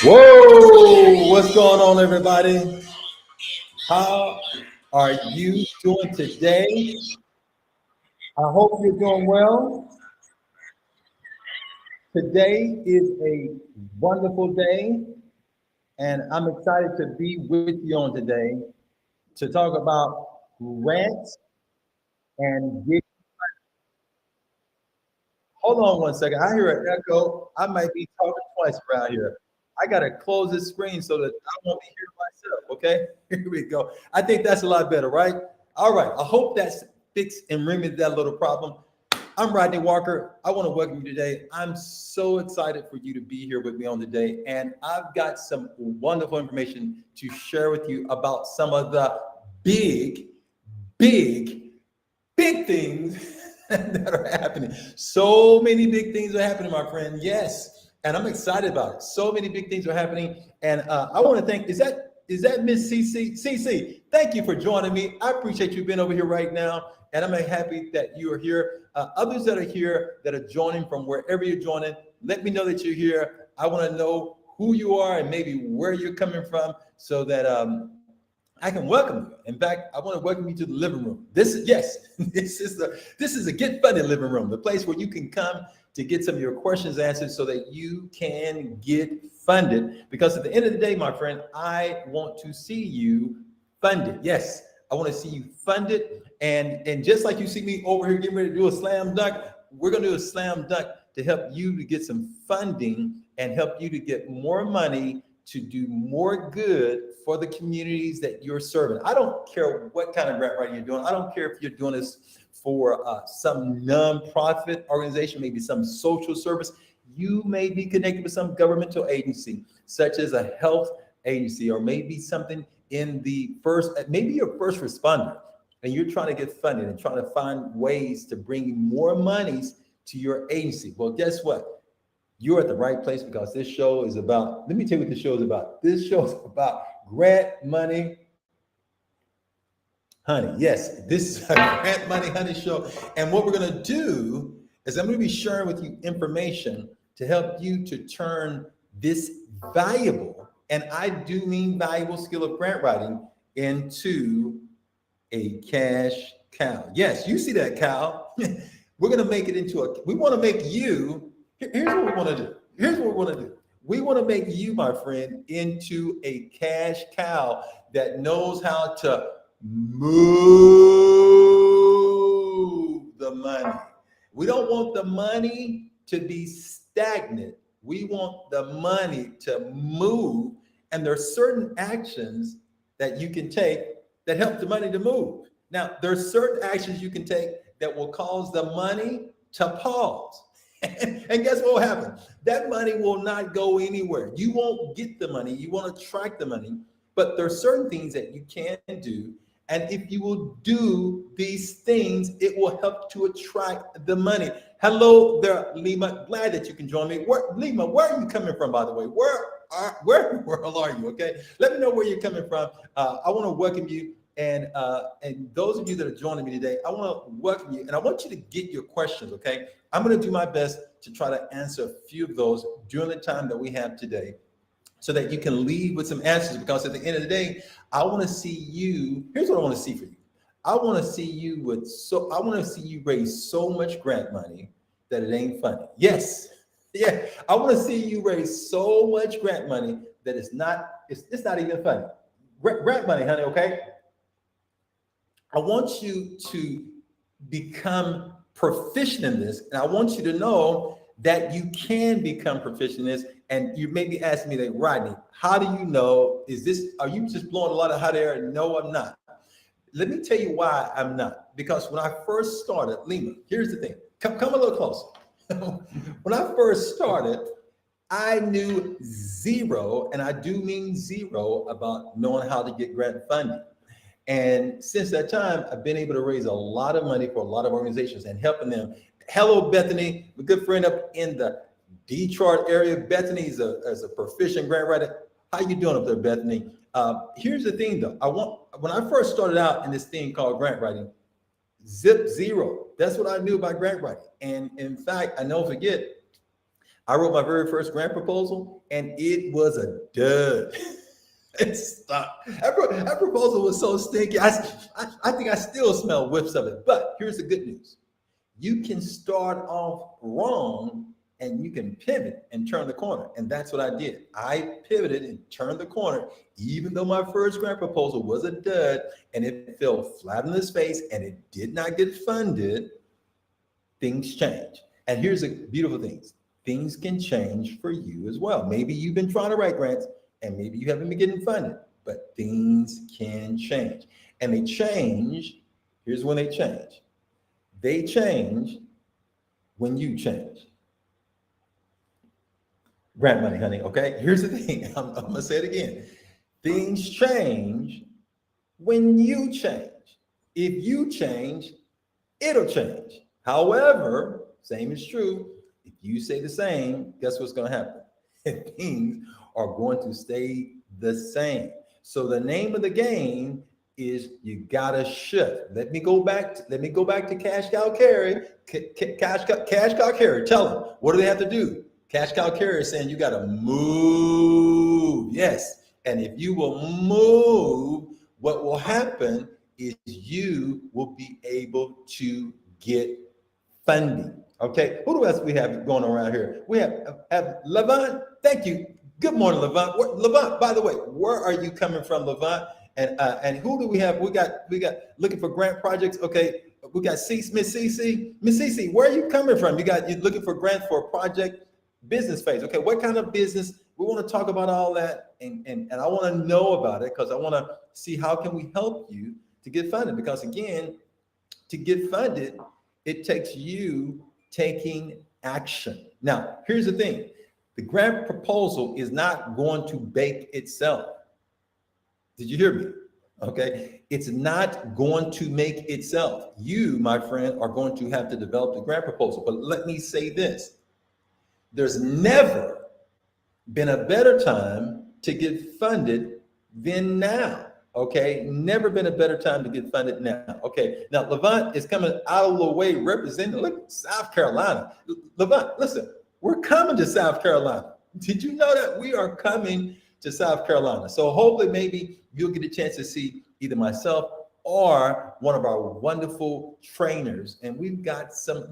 Whoa, what's going on, everybody? How are you doing today? I hope you're doing well. Today is a wonderful day, and I'm excited to be with you on today to talk about grants and get. Hold on one second. I hear an echo. I might be talking twice around here. I gotta close this screen so that I won't be hearing myself. Okay, here we go. I think that's a lot better, right? All right. I hope that's fixed and remedied that little problem. I'm Rodney Walker. I want to welcome you today. I'm so excited for you to be here with me on today, and I've got some wonderful information to share with you about some of the big, big big things that are happening. So many big things are happening, my friend. Yes, and I'm excited about it. So many big things are happening, and I want to thank. Is that Miss CC? CC, thank you for joining me. I appreciate you being over here right now, and I'm happy that you are here. Others that are here that are joining from wherever you're joining, let me know that you're here. I want to know who you are and maybe where you're coming from, so that I can welcome you. In fact, I want to welcome you to the living room. This is yes, this is a Get Funded living room, the place where you can come to get some of your questions answered so that you can get funded. Because at the end of the day, my friend, I want to see you funded. Yes, I want to see you funded. And just like you see me over here getting ready to do a slam dunk, we're going to do a slam dunk to help you to get some funding and help you to get more money to do more good for the communities that you're serving. I don't care what kind of grant writing you're doing. I don't care if you're doing this for some nonprofit organization, maybe some social service. You may be connected with some governmental agency, such as a health agency, or maybe something in the maybe you're a first responder, and you're trying to get funded and trying to find ways to bring more monies to your agency. Well, guess what? You're at the right place, because this show is about, let me tell you what this show is about. This show is about grant money, honey. Yes, this is a grant money, honey show. And what we're going to do is I'm going to be sharing with you information to help you to turn this valuable, and I do mean valuable, skill of grant writing into a cash cow. Yes, you see that cow. We're going to make it into we want to make you. Here's what we want to do. Here's what we want to do. We want to make you, my friend, into a cash cow that knows how to move the money. We don't want the money to be stagnant. We want the money to move. And there are certain actions that you can take that help the money to move. Now, there are certain actions you can take that will cause the money to pause. And guess what will happen? That money will not go anywhere. You won't get the money. You won't attract the money. But there are certain things that you can do. And if you will do these things, it will help to attract the money. Hello there, Lima. Glad that you can join me. Lima, where are you coming from, by the way? Where in the world are you? Okay. Let me know where you're coming from. I want to welcome you. And those of you that are joining me today, I want to welcome you, and I want you to get your questions, okay? I'm going to do my best to try to answer a few of those during the time that we have today, so that you can leave with some answers. Because at the end of the day, I want to see you. Here's what I want to see for you. I want to see you raise so much grant money that it ain't funny. Yes, yeah. I want to see you raise so much grant money that it's not even funny. Grant money, honey. Okay. I want you to become proficient in this, and I want you to know that you can become proficient in this. And you may be asking me, like, Rodney, how do you know? Are you just blowing a lot of hot air? No, I'm not. Let me tell you why I'm not. Because when I first started, Lima, here's the thing. Come a little closer. When I first started, I knew zero, and I do mean zero, about knowing how to get grant funding. And since that time, I've been able to raise a lot of money for a lot of organizations and helping them. Hello, Bethany, my good friend up in the Detroit area. Bethany is a proficient grant writer. How you doing up there, Bethany? Here's the thing, though. When I first started out in this thing called grant writing, zero. That's what I knew about grant writing. And in fact, I never forget, I wrote my very first grant proposal, and it was a dud. It stopped. That proposal was so stinky. I think I still smell whiffs of it. But here's the good news. You can start off wrong and you can pivot and turn the corner. And that's what I did. I pivoted and turned the corner, even though my first grant proposal was a dud and it fell flat on its face and it did not get funded. Things change. And here's the beautiful things. Things can change for you as well. Maybe you've been trying to write grants and maybe you haven't been getting funded, but things can change. And they change. Here's when they change. They change when you change. Grant money, honey, okay? Here's the thing. I'm going to say it again. Things change when you change. If you change, it'll change. However, same is true. If you say the same, guess what's going to happen? Things are going to stay the same. So the name of the game is you gotta shift. Let me go back to Cash Cow Carry. Cash Cow Carry. Tell them, what do they have to do? Cash Cow Carry is saying you gotta move. Yes. And if you will move, what will happen is you will be able to get funding. Okay. Who else we have going around here? We have Levant. Thank you. Good morning, Levant. Levant, by the way, where are you coming from, Levant? And who do we have? We got looking for grant projects. Okay, we got Miss Cece. Miss Cece, where are you coming from? You're looking for grants for a project business phase. Okay, what kind of business? We want to talk about all that, and I want to know about it because I want to see how can we help you to get funded. Because again, to get funded, it takes you taking action. Now, here's the thing. The grant proposal is not going to bake itself. Did you hear me? Okay. It's not going to make itself. You, my friend, are going to have to develop the grant proposal. But let me say this. There's never been a better time to get funded than now. Okay. Never been a better time to get funded now. Okay. Now, Levant is coming out of the way representing, look, South Carolina. Levant, listen, we're coming to South Carolina. Did you know that we are coming to South Carolina? So hopefully maybe you'll get a chance to see either myself or one of our wonderful trainers. And we've got some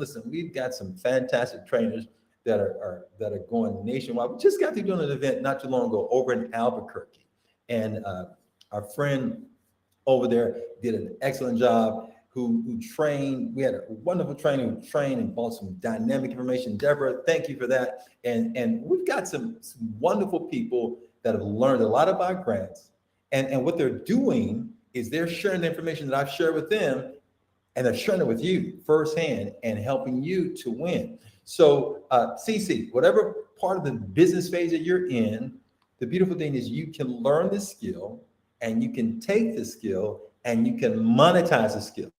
fantastic trainers that are going nationwide. We just got to doing an event not too long ago over in Albuquerque. And our friend over there did an excellent job who trained. We had a wonderful trainer who trained and brought some dynamic information. Deborah, thank you for that. And we've got some wonderful people that have learned a lot about grants. And what they're doing is they're sharing the information that I've shared with them, and they're sharing it with you firsthand and helping you to win. So CC, whatever part of the business phase that you're in, the beautiful thing is you can learn the skill and you can take the skill and you can monetize the skill.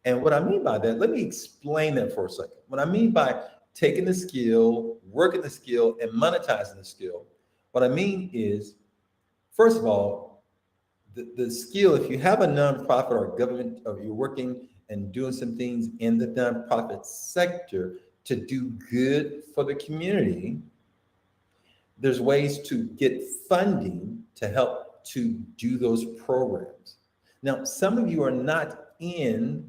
And what I mean by that, let me explain that for a second. What I mean by taking the skill, working the skill, and monetizing the skill, what I mean is, first of all, the skill, if you have a nonprofit or government, or you're working and doing some things in the nonprofit sector to do good for the community, there's ways to get funding to help to do those programs. Now, some of you are not in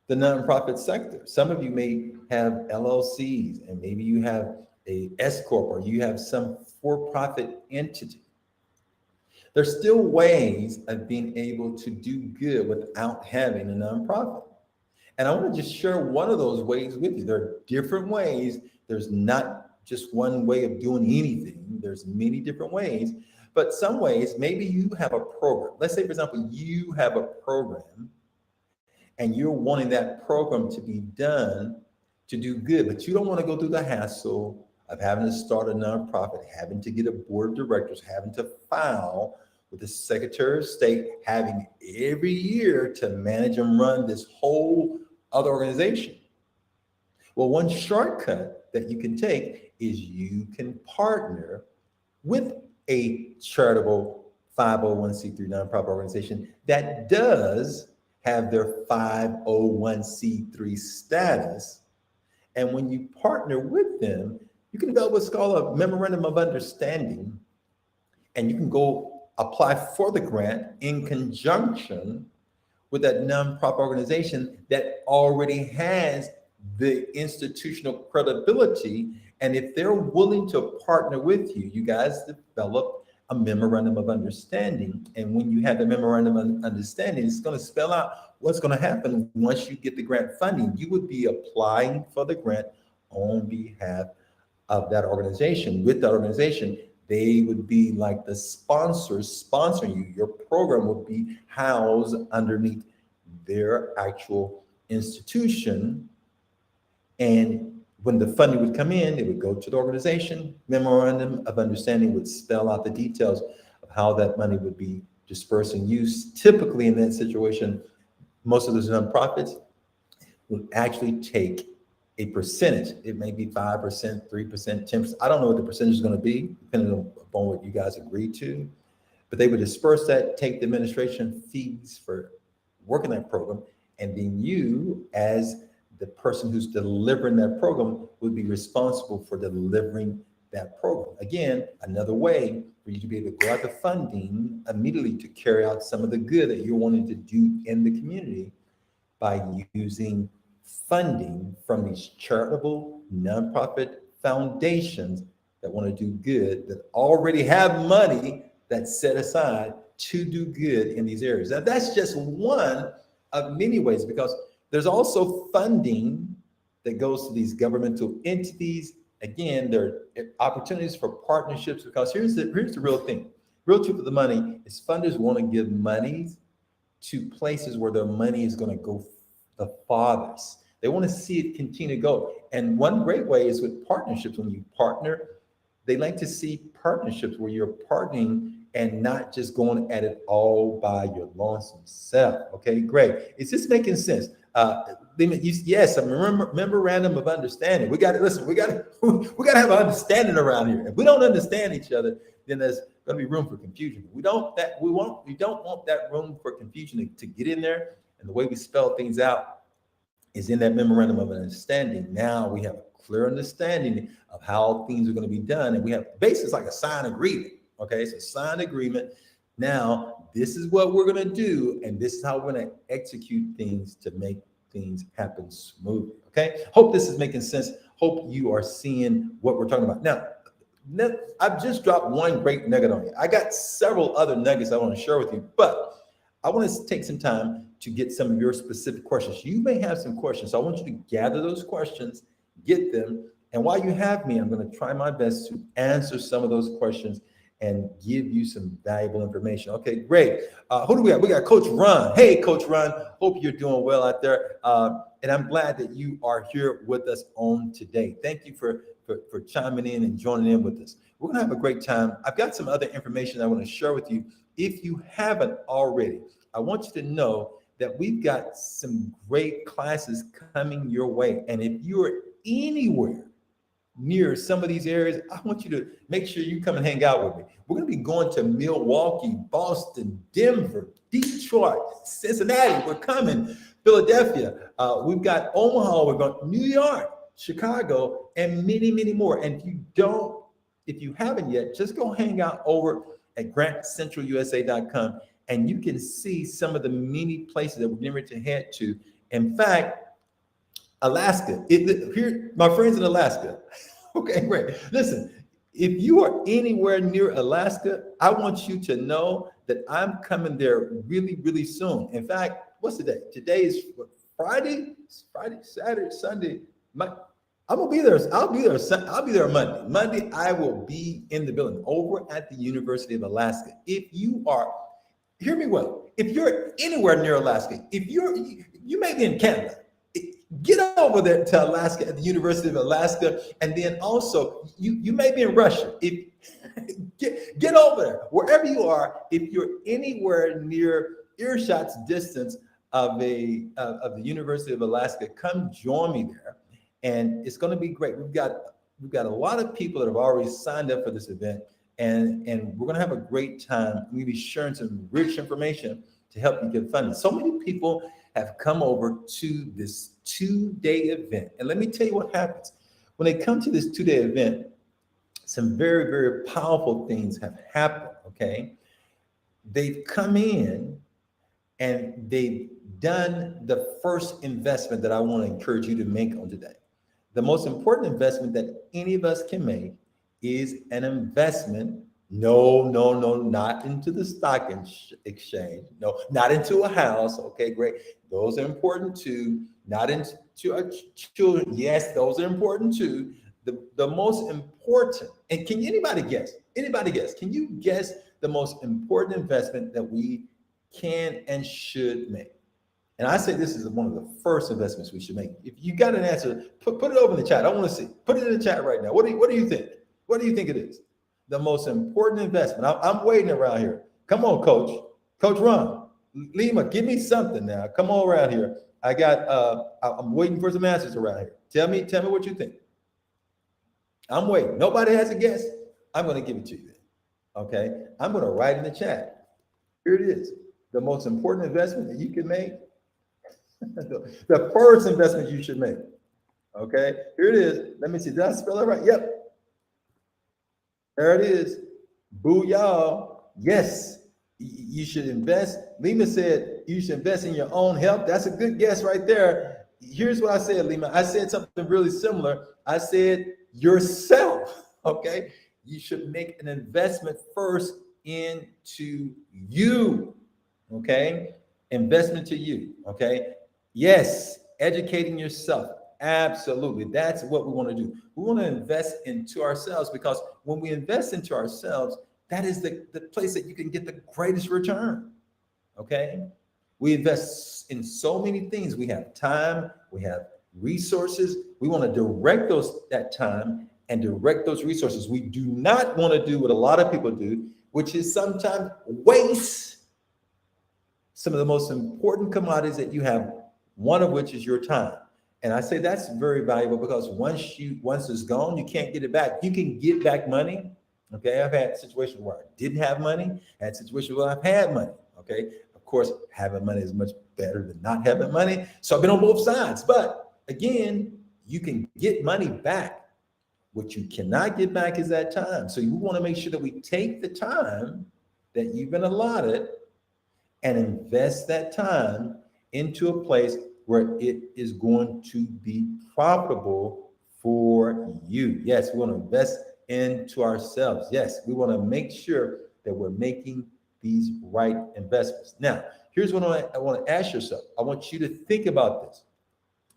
the nonprofit sector. Some of you may have LLCs, and maybe you have a S Corp, or you have some for-profit entity. There's still ways of being able to do good without having a nonprofit. And I want to just share one of those ways with you. There are different ways. There's not just one way of doing anything. There's many different ways. But some ways, maybe you have a program. Let's say, for example, you have a program and you're wanting that program to be done to do good, but you don't want to go through the hassle of having to start a nonprofit, having to get a board of directors, having to file with the Secretary of State, having every year to manage and run this whole other organization. Well, one shortcut that you can take is you can partner with a charitable 501c3 nonprofit organization that does have their 501c3 status. And when you partner with them, You can develop what's called a memorandum of understanding, and you can go apply for the grant in conjunction with that nonprofit organization that already has the institutional credibility. And if they're willing to partner with you, you guys develop a memorandum of understanding. And when you have the memorandum of understanding, it's going to spell out what's going to happen once you get the grant funding. You would be applying for the grant on behalf of that organization. With that organization, they would be like the sponsors sponsoring you. Your program would be housed underneath their actual institution. And when the funding would come in, it would go to the organization. Memorandum of understanding would spell out the details of how that money would be dispersed and used. Typically in that situation, most of those nonprofits would actually take a percentage. It may be 5%, 3%, 10%. I don't know what the percentage is going to be, depending upon what you guys agree to. But they would disperse that, take the administration fees for working that program, and then you, as the person who's delivering that program, would be responsible for delivering that program. Again, another way for you to be able to go out the funding immediately to carry out some of the good that you're wanting to do in the community by using funding from these charitable nonprofit foundations that want to do good, that already have money that's set aside to do good in these areas. Now, that's just one of many ways, because there's also funding that goes to these governmental entities. Again, there are opportunities for partnerships, because here's the real thing. Real truth of the money is funders want to give money to places where their money is going to go the farthest. They want to see it continue to go. And one great way is with partnerships. When you partner, they like to see partnerships where you're partnering and not just going at it all by your lonesome self. Okay, great. Is this making sense? Yes, a memorandum of understanding. We got to listen. We got to have an understanding around here. If we don't understand each other, then there's going to be room for confusion. We don't want that room for confusion to get in there. And the way we spell things out is in that memorandum of understanding. Now we have a clear understanding of how things are going to be done, and we have basically like a signed agreement. Okay, it's a signed agreement. Now, this is what we're going to do, and this is how we're going to execute things to make things happen smoothly. Okay, hope this is making sense. Hope you are seeing what we're talking about. Now, I've just dropped one great nugget on you. I got several other nuggets I want to share with you, but I want to take some time to get some of your specific questions. You may have some questions, so I want you to gather those questions, get them, and while you have me, I'm going to try my best to answer some of those questions and give you some valuable information. Okay, great. Who do we have? We got Coach Ron. Hey, Coach Ron. Hope you're doing well out there. And I'm glad that you are here with us on today. Thank you for chiming in and joining in with us. We're going to have a great time. I've got some other information I want to share with you. If you haven't already, I want you to know that we've got some great classes coming your way. And if you're anywhere near some of these areas, I want you to make sure you come and hang out with me. We're going to be going to Milwaukee, Boston, Denver, Detroit, Cincinnati. We're coming, Philadelphia. We've got Omaha. We're going New York, Chicago, and many, many more. And if you haven't yet, just go hang out over at grantcentralusa.com, and you can see some of the many places that we're getting ready to head to. In fact, Alaska. Here, my friends in Alaska. Okay, great. Listen, if you are anywhere near Alaska, I want you to know that I'm coming there really, really soon. In fact, what's the day? Today is Friday? It's Friday, Saturday, Sunday. I'm gonna be there. I'll be there Monday. Monday, I will be in the building over at the University of Alaska. If you are, hear me well. If you're anywhere near Alaska, you may be in Canada. Get over there to Alaska at the University of Alaska, and then also you may be in Russia. If get over there wherever you are. If you're anywhere near earshot's distance of the University of Alaska, come join me there, and it's going to be great. We've got a lot of people that have already signed up for this event, and we're going to have a great time. I'm going to be sharing some rich information to help you get funded. So many people have come over to this 2-day event. And let me tell you what happens. when they come to this 2-day event, some very, very powerful things have happened, okay? They've come in and they've done the first investment that I want to encourage you to make on today. The most important investment that any of us can make is an investment. No, not into the stock exchange. No, not into a house. Okay, great. Those are important too. Not into our children. Yes, those are important too. The most important, and can anybody guess? Anybody guess? Can you guess the most important investment that we can and should make? And I say this is one of the first investments we should make. If you got an answer, put it over in the chat. I want to see. Put it in the chat right now. What do you think? What do you think it is? The most important investment. I'm waiting around here. Come on, Coach. Coach Ron. Lima, give me something now. Come on around here. I'm waiting for some answers around here. Tell me what you think. I'm waiting. Nobody has a guess. I'm going to give it to you then. Okay. I'm going to write in the chat. Here it is. The most important investment that you can make. The first investment you should make. Okay. Here it is. Let me see. Did I spell it right? Yep. There it is. Boo y'all. Yes. You should invest. Lima said you should invest in your own health. That's a good guess right there. Here's what I said, Lima. I said something really similar. I said yourself. Okay. You should make an investment first into you. Okay. Investment to you. Okay. Yes. Educating yourself. Absolutely. That's what we want to do. We want to invest into ourselves, because when we invest into ourselves, that is the place that you can get the greatest return. Okay. We invest in so many things. We have time, we have resources. We want to direct that time and direct those resources. We do not want to do what a lot of people do, which is sometimes waste some of the most important commodities that you have, one of which is your time. And I say that's very valuable, because once it's gone, you can't get it back. You can get back money. Okay. I've had situations where I didn't have money. I had situations where I've had money. Okay. Of course, having money is much better than not having money. So I've been on both sides. But again, you can get money back. What you cannot get back is that time. So you want to make sure that we take the time that you've been allotted and invest that time into a place where it is going to be profitable for you. Yes, we want to invest into ourselves. Yes, we want to make sure that we're making these right investments. Now, here's what I want to ask yourself. I want you to think about this.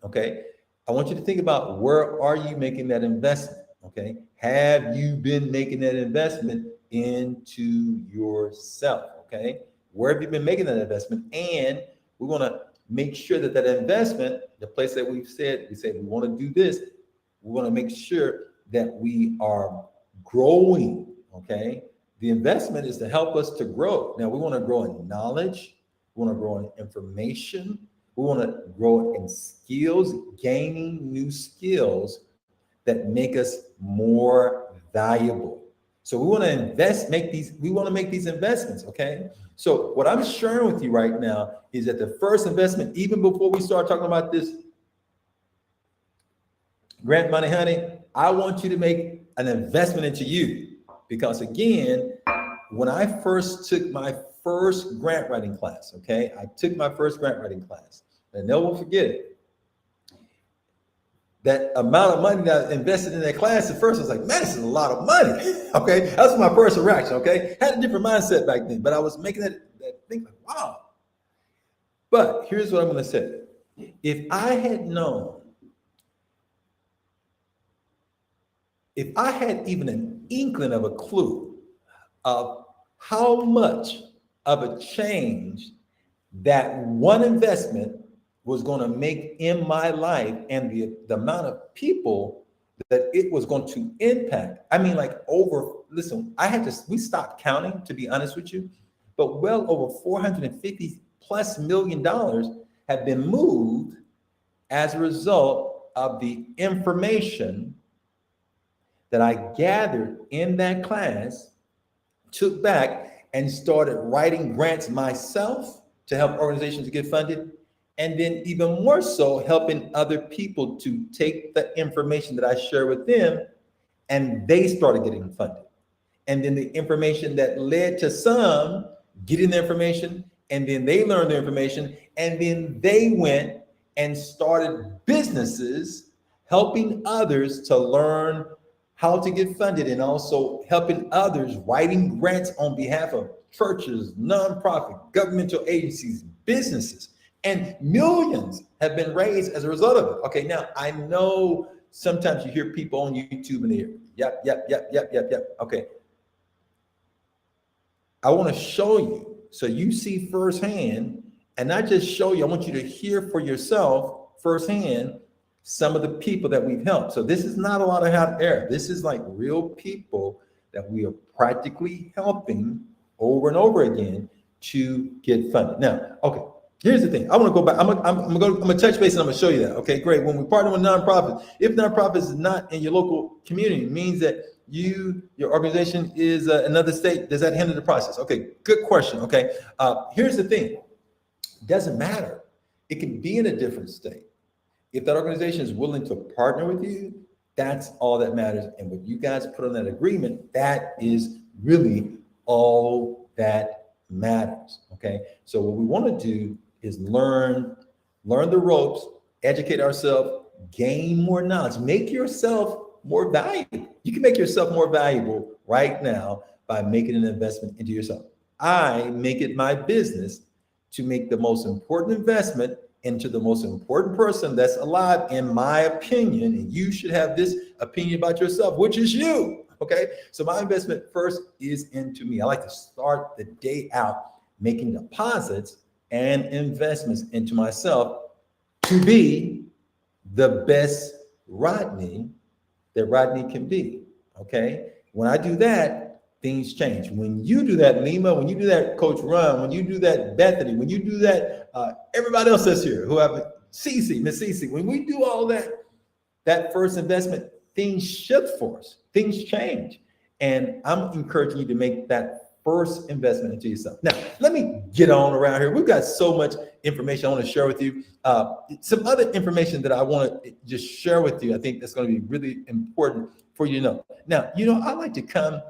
Okay. I want you to think about, where are you making that investment? Okay. Have you been making that investment into yourself? Okay. Where have you been making that investment? And we want to make sure that that investment, the place that we said we want to do this, we want to make sure that we are growing. Okay. The investment is to help us to grow. Now, we want to grow in knowledge. We want to grow in information. We want to grow in skills, gaining new skills that make us more valuable. So we want to make these investments. Okay. So what I'm sharing with you right now is that the first investment, even before we start talking about this grant money, honey, I want you to make an investment into you. Because again, when I first took my first grant writing class, okay, I took my first grant writing class, and no one forget it. That amount of money that I invested in that class at first, I was like, man, this is a lot of money. Okay, that's my first reaction. Okay, had a different mindset back then, but I was making that think like, wow. But here's what I'm going to say: if I had known, if I had even an inkling of a clue of how much of a change that one investment was going to make in my life, and the amount of people that it was going to impact. I mean, like we stopped counting, to be honest with you, but well over $450+ million have been moved as a result of the information that I gathered in that class, took back and started writing grants myself to help organizations get funded, And then even more so, helping other people to take the information that I share with them and they started getting funded. And then the information that led to some getting the information, and then they learned the information, and then they went and started businesses helping others to learn how to get funded, and also helping others writing grants on behalf of churches, nonprofit, governmental agencies, businesses, and millions have been raised as a result of it. Okay, now I know sometimes you hear people on YouTube and they hear, yep, yep, yep, yep, yep, yep. Okay, I want to show you so you see firsthand, and not just show you, I want you to hear for yourself firsthand some of the people that we've helped. So this is not a lot of hot air. This is like real people that we are practically helping over and over again to get funded. Now, okay, here's the thing. I want to go back. I'm gonna touch base and I'm gonna show you that. Okay, great. When we partner with nonprofits, if nonprofits is not in your local community, it means that your organization is another state. Does that hinder the process? Okay, good question. Okay, here's the thing. It doesn't matter. It can be in a different state. If that organization is willing to partner with you, that's all that matters. And what you guys put on that agreement, that is really all that matters. Okay. So what we want to do is learn the ropes, educate ourselves, gain more knowledge, make yourself more valuable. You can make yourself more valuable right now by making an investment into yourself. I make it my business to make the most important investment into the most important person that's alive, in my opinion, and you should have this opinion about yourself, which is you. Okay, so my investment first is into me. I like to start the day out making deposits and investments into myself to be the best Rodney that Rodney can be. Okay, when I do that, things change. When you do that, Lima, when you do that, Coach Ron, when you do that, Bethany, when you do that, everybody else that's here, who have Cece, Miss Cece, when we do all that first investment, things shift for us, things change. And I'm encouraging you to make that first investment into yourself. Now, let me get on around here. We've got so much information I want to share with you. Some other information that I want to just share with you, I think that's going to be really important for you to know. Now, I like to come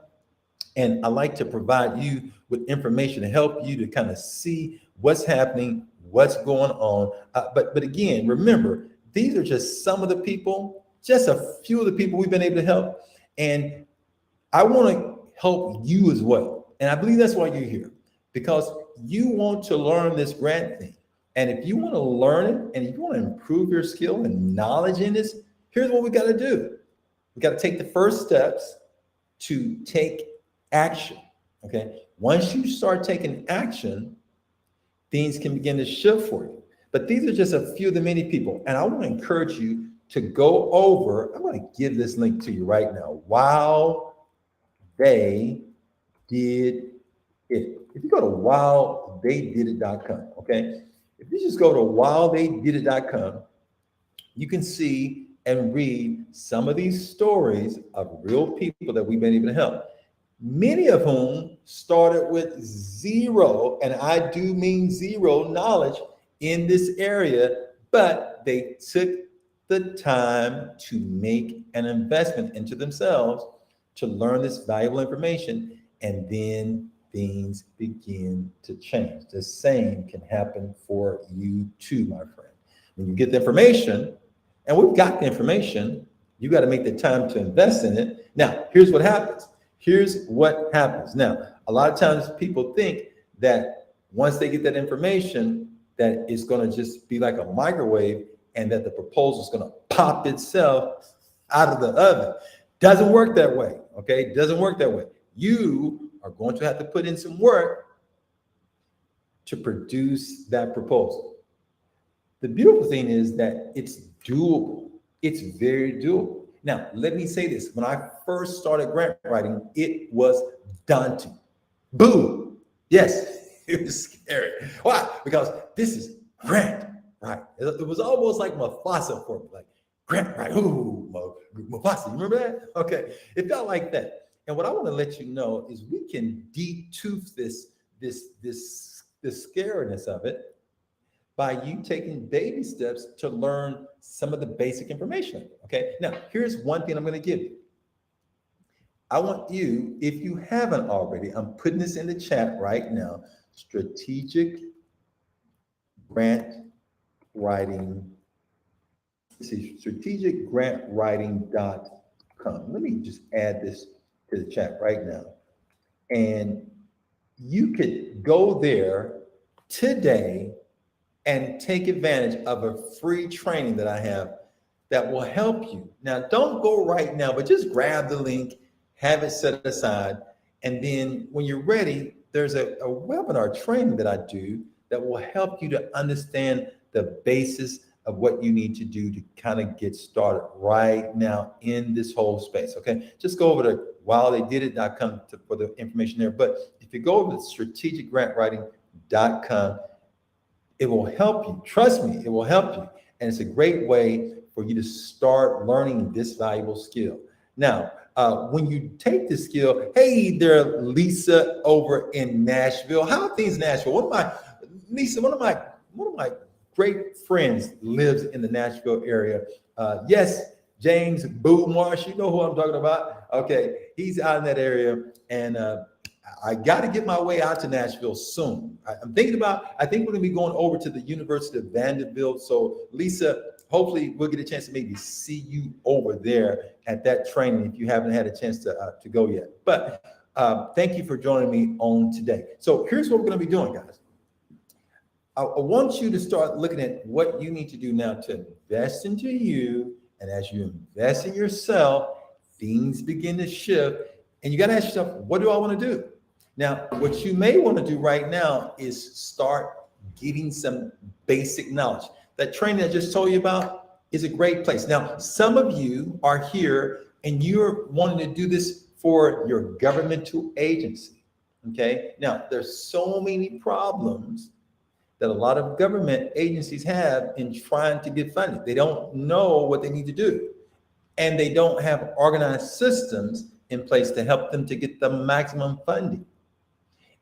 and I like to provide you with information to help you to kind of see what's happening, what's going on. But again, remember, these are just some of the people, just a few of the people we've been able to help. And I want to help you as well. And I believe that's why you're here, because you want to learn this grant thing. And if you want to learn it and if you want to improve your skill and knowledge in this, here's what we got to do. We got to take the first steps to take action. Okay. Once you start taking action, things can begin to shift for you. But these are just a few of the many people. And I want to encourage you to go over. I'm going to give this link to you right now. Wow, they did it. If you go to wowtheydidit.com, okay? If you just go to wowtheydidit.com, you can see and read some of these stories of real people that we've been able to help. Many of whom started with zero, and I do mean zero knowledge in this area, but they took the time to make an investment into themselves to learn this valuable information, and then things begin to change. The same can happen for you too, my friend. When you get the information, and we've got the information, you got to make the time to invest in it. Now, here's what happens. Now, a lot of times people think that once they get that information, that it's going to just be like a microwave and that the proposal is going to pop itself out of the oven. Doesn't work that way, okay? Doesn't work that way. You are going to have to put in some work to produce that proposal. The beautiful thing is that it's doable. It's very doable. Now, let me say this. When I first started grant writing, it was daunting. Boom. Yes, it was scary. Why? Because this is grant writing. It was almost like Mufasa for me, like grant writing. Ooh, Mufasa, you remember that? Okay, it felt like that. And what I want to let you know is we can detooth this scariness of it by you taking baby steps to learn some of the basic information. Okay. Now, here's one thing I'm going to give you. I want you, if you haven't already, I'm putting this in the chat right now, strategic grant writing. See, strategicgrantwriting.com. Let me just add this to the chat right now. And you could go there today and take advantage of a free training that I have that will help you. Now, don't go right now, but just grab the link, have it set aside. And then when you're ready, there's a webinar training that I do that will help you to understand the basis of what you need to do to kind of get started right now in this whole space. Okay, just go over to whiletheydidit.com for the information there. But if you go over to strategicgrantwriting.com, it will help you. Trust me, it will help you. And it's a great way for you to start learning this valuable skill. Now, when you take the skill, hey there, Lisa over in Nashville. How are things in Nashville? One of my great friends lives in the Nashville area. Yes, James Boo Marsh, you know who I'm talking about. Okay, he's out in that area, and I got to get my way out to Nashville soon. I think we're going to be going over to the University of Vanderbilt. So Lisa, hopefully we'll get a chance to maybe see you over there at that training if you haven't had a chance to go yet. But thank you for joining me on today. So here's what we're going to be doing, guys. I want you to start looking at what you need to do now to invest into you. And as you invest in yourself, things begin to shift. And you got to ask yourself, what do I want to do? Now, what you may want to do right now is start getting some basic knowledge. That training I just told you about is a great place. Now, some of you are here and you're wanting to do this for your governmental agency. Okay. Now, there's so many problems that a lot of government agencies have in trying to get funding. They don't know what they need to do. And they don't have organized systems in place to help them to get the maximum funding.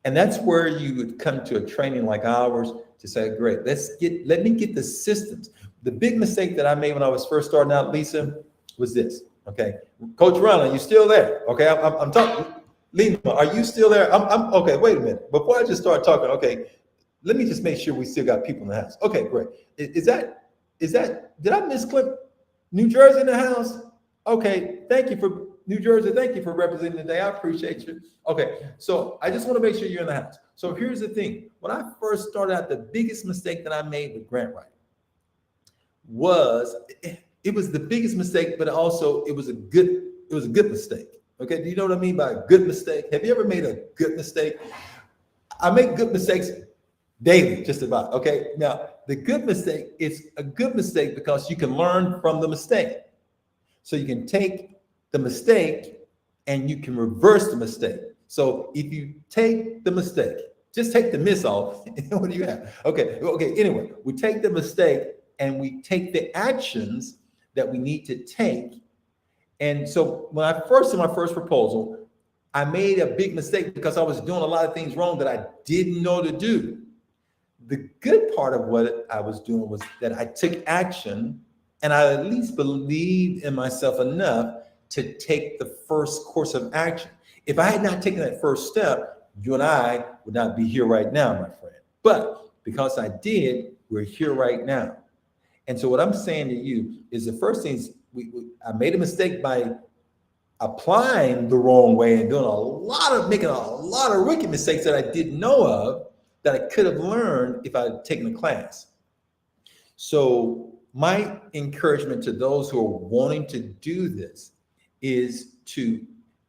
And that's where you would come to a training like ours to say, great, let me get the systems. The big mistake that I made when I was first starting out, Lisa, was this. Okay. Coach Ronald, you still there? Okay. I'm talking. Lima, are you still there? I'm okay. Wait a minute. Before I just start talking, okay, let me just make sure we still got people in the house. Okay, great. Is that, did I miss Clip? New Jersey in the house? Okay, thank you for New Jersey. Thank you for representing today. I appreciate you. Okay, so I just want to make sure you're in the house. So here's the thing. When I first started out, the biggest mistake that I made with grant writing was, it was the biggest mistake, but also it was a good mistake. Okay, do you know what I mean by a good mistake? Have you ever made a good mistake? I make good mistakes daily, just about. Okay. Now, the good mistake is a good mistake because you can learn from the mistake. So you can take the mistake and you can reverse the mistake. So if you take the mistake, just take the miss off. What do you have? Okay. Anyway, we take the mistake and we take the actions that we need to take. And so when I first did my first proposal, I made a big mistake because I was doing a lot of things wrong that I didn't know to do. The good part of what I was doing was that I took action and I at least believed in myself enough to take the first course of action. If I had not taken that first step, you and I would not be here right now, my friend. But because I did, we're here right now. And so what I'm saying to you is the first thing is I made a mistake by applying the wrong way and making a lot of rookie mistakes that I didn't know of, that I could have learned if I had taken a class. So my encouragement to those who are wanting to do this is to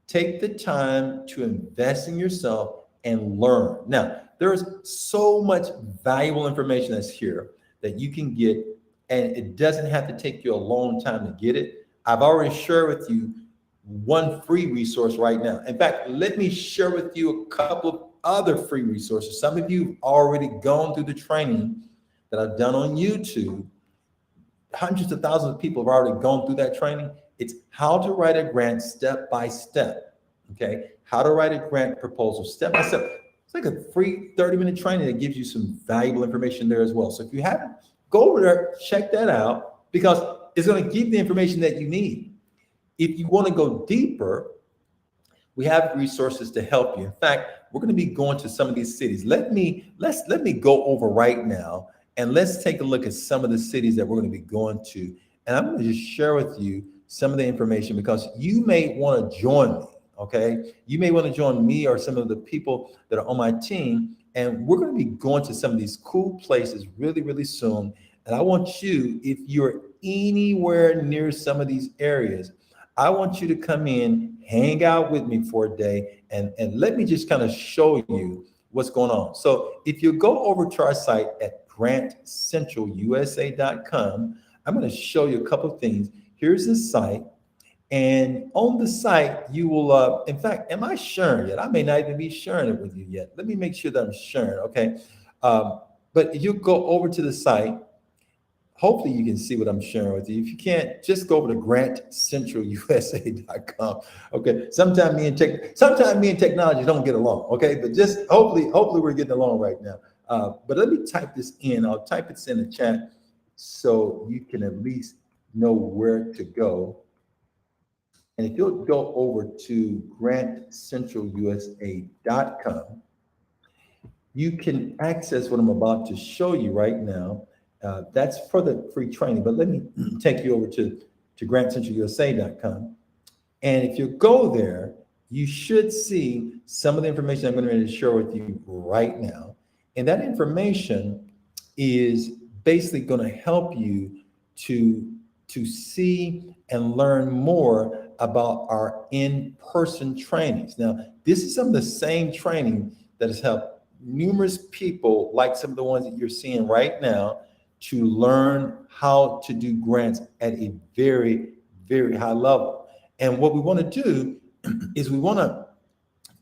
take the time to invest in yourself and learn. Now, there's so much valuable information that's here that you can get, and it doesn't have to take you a long time to get it. I've already shared with you one free resource right now. In fact, let me share with you a couple of other free resources. Some of you have already gone through the training that I've done on YouTube. Hundreds of thousands of people have already gone through that training. It's how to write a grant step by step. Okay, how to write a grant proposal step by step. It's like a free 30-minute training that gives you some valuable information there as well. So if you haven't, go over there, check that out, because it's going to give the information that you need. If you want to go deeper, we have resources to help you. In fact, we're going to be going to some of these cities. Let me go over right now, and let's take a look at some of the cities that we're going to be going to. And I'm going to just share with you some of the information, because you may want to join me. Okay, you may want to join me or some of the people that are on my team, and we're going to be going to some of these cool places really, really soon. And I want you, if you're anywhere near some of these areas, I want you to come in, hang out with me for a day, and let me just kind of show you what's going on. So if you go over to our site at grantcentralusa.com, I'm going to show you a couple of things. Here's the site. And on the site, you will, in fact, am I sharing yet? I may not even be sharing it with you yet. Let me make sure that I'm sharing, okay? But if you go over to the site, hopefully you can see what I'm sharing with you. If you can't, just go over to grantcentralusa.com. Okay. Sometimes me and technology don't get along. Okay. But just hopefully we're getting along right now. But let me type this in. I'll type this in the chat so you can at least know where to go. And if you'll go over to grantcentralusa.com, you can access what I'm about to show you right now. That's for the free training, but let me take you over to grantcentralusa.com. And if you go there, you should see some of the information I'm going to share with you right now. And that information is basically going to help you to see and learn more about our in-person trainings. Now, this is some of the same training that has helped numerous people, like some of the ones that you're seeing right now, to learn how to do grants at a very, very high level. And what we want to do is we want to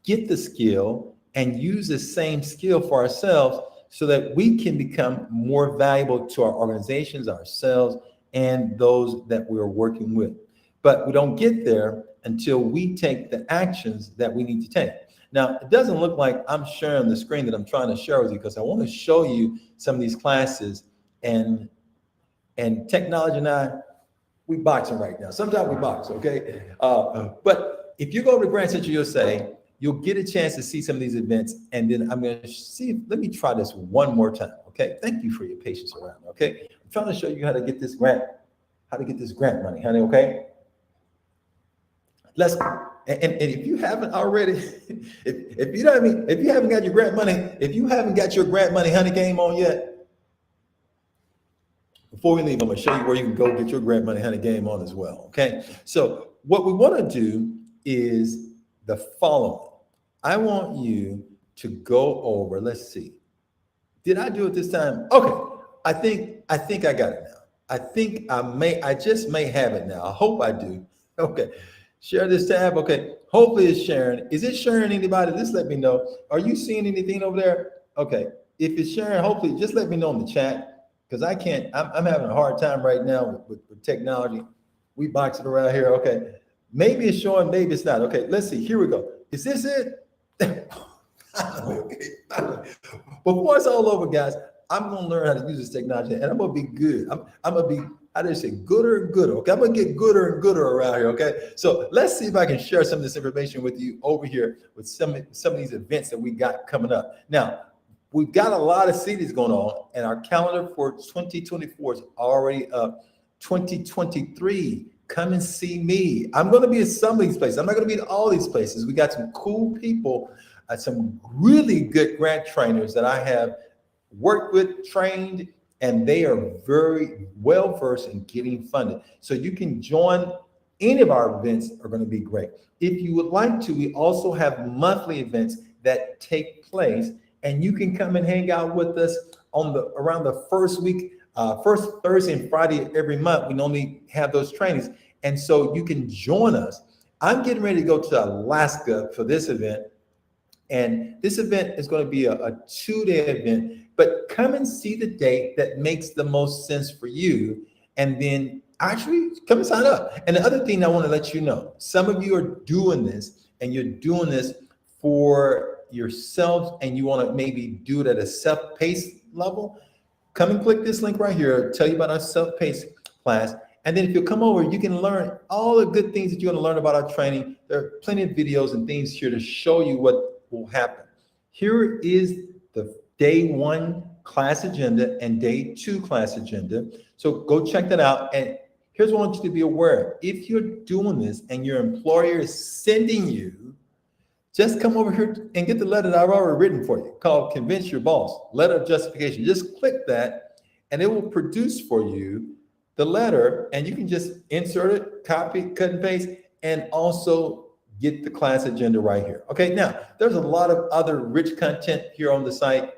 get the skill and use the same skill for ourselves so that we can become more valuable to our organizations, ourselves, and those that we're working with. But we don't get there until we take the actions that we need to take. Now, it doesn't look like I'm sharing the screen that I'm trying to share with you, because I want to show you some of these classes. And technology and I, we boxing right now. Sometimes we box, okay? But if you go to Grant Central USA, you'll get a chance to see some of these events. And then I'm going to see, let me try this one more time, okay? Thank you for your patience around, okay? I'm trying to show you how to get this grant money, honey, okay? Let's, and if you haven't already, if you know what I mean, if you haven't got your grant money, honey, game on yet, before we leave, I'm going to show you where you can go get your grant money honey game on as well. Okay. So what we want to do is the following. I want you to go over, let's see. Did I do it this time? Okay. I think I got it now. I think I just may have it now. I hope I do. Okay. Share this tab. Okay. Hopefully it's sharing. Is it sharing anybody? Just let me know. Are you seeing anything over there? Okay. If it's sharing, hopefully just let me know in the chat. Because I can't, I'm having a hard time right now with technology. We boxing around here. Okay. Maybe it's showing, maybe it's not. Okay, let's see. Here we go. Is this it? Okay. Before it's all over, guys, I'm going to learn how to use this technology, and I'm going to be good. I'm going to be, how do you say, gooder and gooder. Okay, I'm going to get gooder and gooder around here. Okay. So let's see if I can share some of this information with you over here with some of these events that we got coming up. Now, we've got a lot of cities going on, and our calendar for 2024 is already up. 2023, come and see me. I'm going to be at some of these places. I'm not going to be at all these places. We got some cool people, some really good grant trainers that I have worked with, trained, and they are very well versed in getting funded. So you can join. Any of our events are going to be great. If you would like to, we also have monthly events that take place, and you can come and hang out with us on around the first week, first Thursday and Friday every month. We normally have those trainings. And so you can join us. I'm getting ready to go to Alaska for this event. And this event is going to be a 2-day event, but come and see the date that makes the most sense for you. And then actually come and sign up. And the other thing I want to let you know, some of you are doing this, and you're doing this for yourself and you want to maybe do it at a self-paced level, come and click this link right here. I'll tell you about our self-paced class. And then if you come over, you can learn all the good things that you're going to learn about our training. There are plenty of videos and things here to show you what will happen. Here is the day 1 class agenda and day 2 class agenda. So go check that out. And here's what I want you to be aware of. If you're doing this and your employer is sending you, just come over here and get the letter that I've already written for you called Convince Your Boss, letter of justification. Just click that and it will produce for you the letter, and you can just insert it, copy, cut and paste, and also get the class agenda right here. Okay, now there's a lot of other rich content here on the site,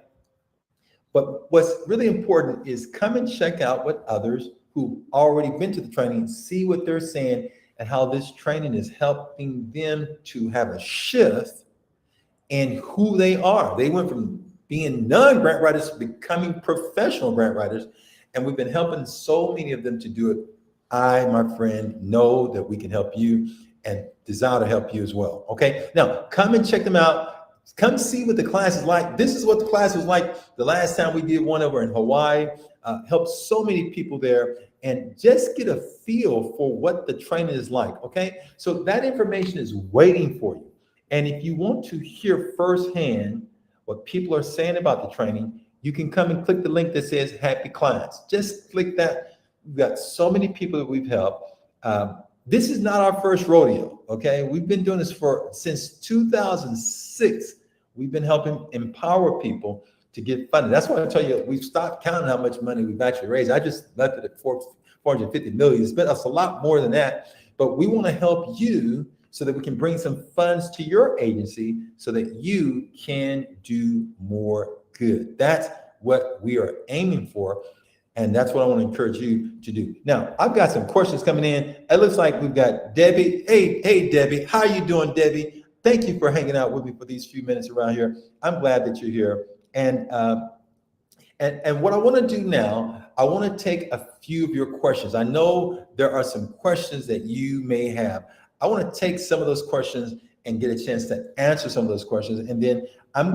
but what's really important is come and check out what others who've already been to the training, see what they're saying and how this training is helping them to have a shift in who they are. They went from being non-grant writers to becoming professional grant writers. And we've been helping so many of them to do it. I, my friend, know that we can help you and desire to help you as well. Okay, now come and check them out. Come see what the class is like. This is what the class was like the last time we did one over in Hawaii. Helped so many people there, and just get a feel for what the training is like. Okay, so that information is waiting for you. And if you want to hear firsthand what people are saying about the training, you can come and click the link that says Happy Clients. Just click that. We've got so many people that we've helped. This is not our first rodeo, okay? We've been doing this since 2006. We've been helping empower people to get funded. That's why I tell you, we've stopped counting how much money we've actually raised. I just left it at 450 million. It's been us a lot more than that, but we want to help you so that we can bring some funds to your agency so that you can do more good. That's what we are aiming for. And that's what I want to encourage you to do. Now, I've got some questions coming in. It looks like we've got Debbie. Hey, Debbie. How you doing, Debbie? Thank you for hanging out with me for these few minutes around here. I'm glad that you're here. And what I want to do now, I want to take a few of your questions. I know there are some questions that you may have. I want to take some of those questions and get a chance to answer some of those questions. And then here's what I'm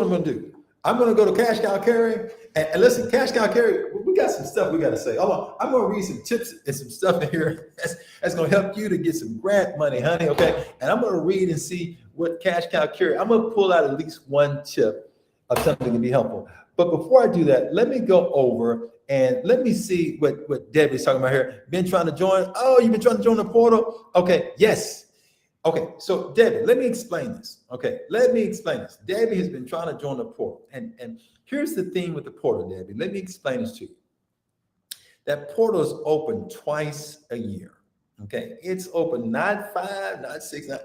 going to do. I'm going to go to Cash Cow Carry and listen, Cash Cow Carry, we got some stuff we got to say. Hold on. I'm going to read some tips and some stuff in here that's going to help you to get some grant money, honey. Okay. And I'm going to read and see what Cash Cow Carry, I'm going to pull out at least one tip of something that can be helpful. But before I do that, let me go over and let me see what Debbie's talking about here. Been trying to join. Oh, you've been trying to join the portal? Okay. Yes. Okay, so Debbie, let me explain this. Okay, let me explain this. Debbie has been trying to join the portal. And here's the thing with the portal, Debbie. Let me explain this to you. That portal is open twice a year. Okay, it's open not 5, not 6, not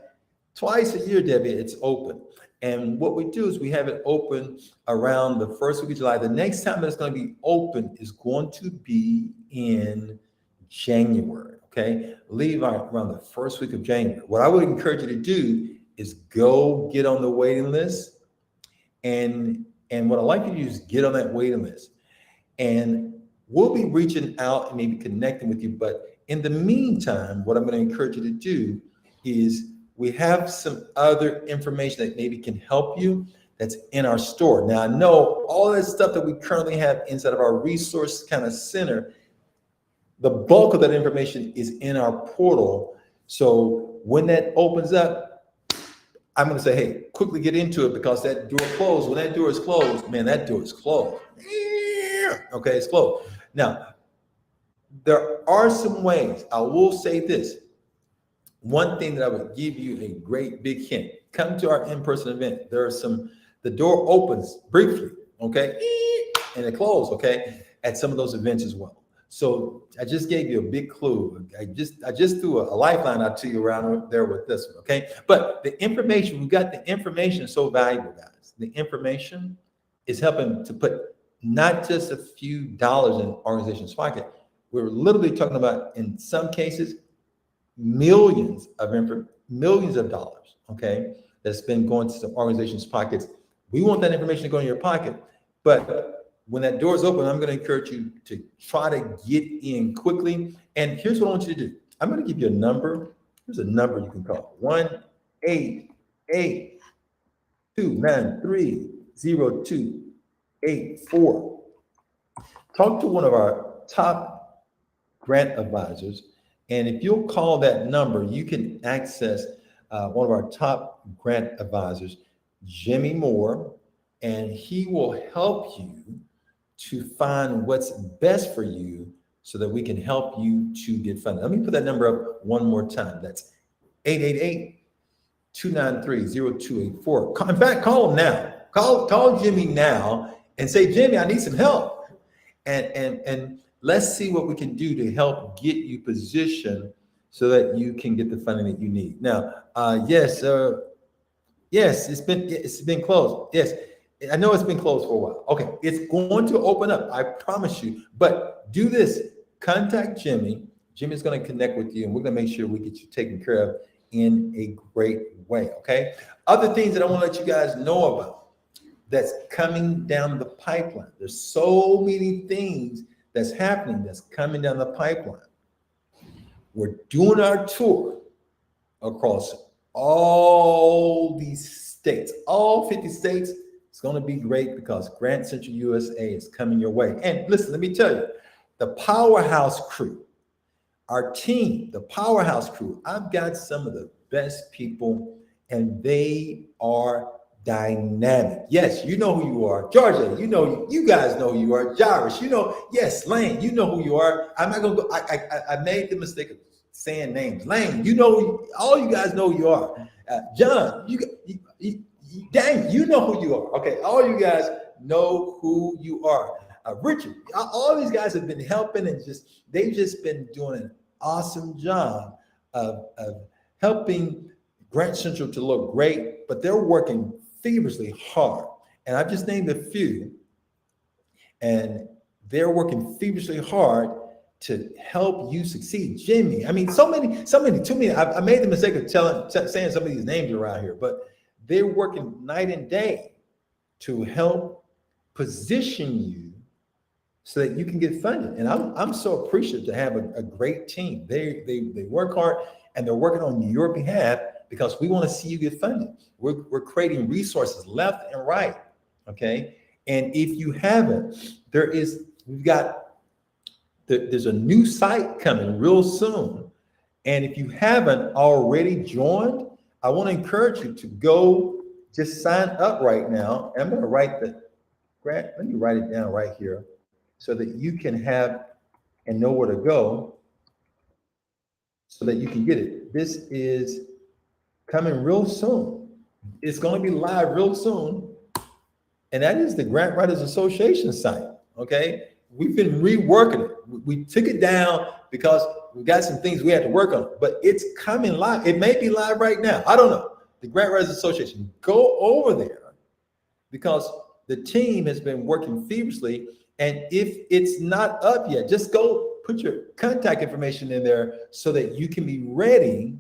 twice a year, Debbie, it's open. And what we do is we have it open around the first week of July. The next time it's going to be open is going to be in January. Okay, leave around the first week of January. What I would encourage you to do is go get on the waiting list. And what I'd like you to do is get on that waiting list. And we'll be reaching out and maybe connecting with you. But in the meantime, what I'm going to encourage you to do is we have some other information that maybe can help you that's in our store. Now, I know all that stuff that we currently have inside of our resource kind of center, the bulk of that information is in our portal. So when that opens up, I'm going to say, hey, quickly get into it because that door closed. When that door is closed, man, that door is closed. Okay, it's closed. Now, there are some ways. I will say this. One thing that I would give you a great big hint. Come to our in-person event. The door opens briefly, okay? And it closes, okay? At some of those events as well. So I just gave you a big clue. I just threw a lifeline out to you around there with this one, okay? But the information, we got the information is so valuable, guys. The information is helping to put not just a few dollars in organization's pocket. We're literally talking about, in some cases, millions of dollars, okay? That's been going to some organization's pockets. We want that information to go in your pocket, but when that door is open, I'm going to encourage you to try to get in quickly. And here's what I want you to do. I'm going to give you a number. Here's a number you can call. 1-800-8 293-0284. Talk to one of our top grant advisors. And if you'll call that number, you can access one of our top grant advisors, Jimmy Moore, and he will help you to find what's best for you so that we can help you to get funded. Let me put that number up one more time. That's 888-293-0284. In fact, call him now. Call Jimmy now and say, Jimmy, I need some help. And let's see what we can do to help get you positioned so that you can get the funding that you need. Now, yes, it's been closed. Yes, I know it's been closed for a while. Okay, it's going to open up, I promise you. But do this, contact Jimmy. Jimmy's going to connect with you, and we're going to make sure we get you taken care of in a great way, okay? Other things that I want to let you guys know about that's coming down the pipeline. There's so many things that's happening that's coming down the pipeline. We're doing our tour across all these states, all 50 states. It's going to be great because Grant Central USA is coming your way. And listen, let me tell you, the Powerhouse crew, our team, the Powerhouse crew, I've got some of the best people, and they are dynamic. Yes, you know who you are. Georgia, you guys know who you are. Jairus, yes, Lane, you know who you are. I'm not going to go, I made the mistake of saying names. Lane, all you guys know who you are. John, dang, you know who you are. Okay, all you guys know who you are. Richard, all these guys have been helping, and they've just been doing an awesome job of helping Grant Central to look great, but they're working feverishly hard. And I've just named a few, and they're working feverishly hard to help you succeed. Jimmy, I mean, so many, too many. I made the mistake of saying some of these names around here, but they're working night and day to help position you so that you can get funded. And I'm so appreciative to have a great team. They work hard, and they're working on your behalf because we want to see you get funded. We're creating resources left and right, okay? And if you haven't, there's a new site coming real soon. And if you haven't already joined, I want to encourage you to go just sign up right now. I'm going to write let me write it down right here so that you can have and know where to go so that you can get it. This is coming real soon. It's going to be live real soon. And that is the Grant Writers Association site, okay? We've been reworking it. We took it down because we got some things we had to work on, but it's coming live. It may be live right now. I don't know. The Grant Writers Association, go over there because the team has been working feverishly. And if it's not up yet, just go put your contact information in there so that you can be ready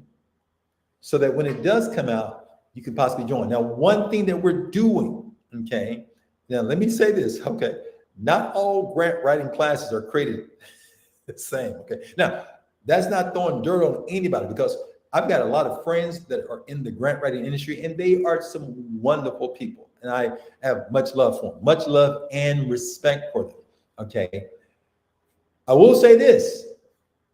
so that when it does come out, you can possibly join. Now, one thing that we're doing, okay, now let me say this, okay, not all grant writing classes are created the same, okay? Now, that's not throwing dirt on anybody because I've got a lot of friends that are in the grant writing industry, and they are some wonderful people. And I have much love for them, much love and respect for them, okay? I will say this,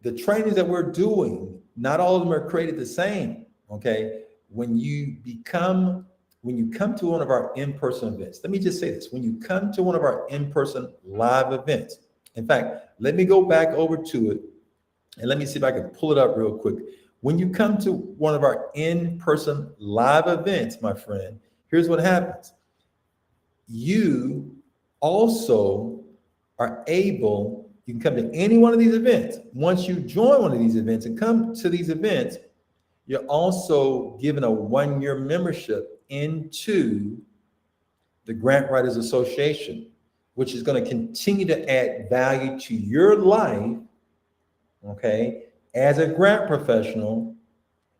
the trainings that we're doing, not all of them are created the same, okay? When you come to one of our in-person events, let me just say this, when you come to one of our in-person live events, in fact, let me go back over to it and let me see if I can pull it up real quick. When you come to one of our in-person live events, my friend, here's what happens. You also are able, you can come to any one of these events. Once you join one of these events and come to these events, you're also given a 1-year membership into the Grant Writers Association, which is going to continue to add value to your life, okay, as a grant professional,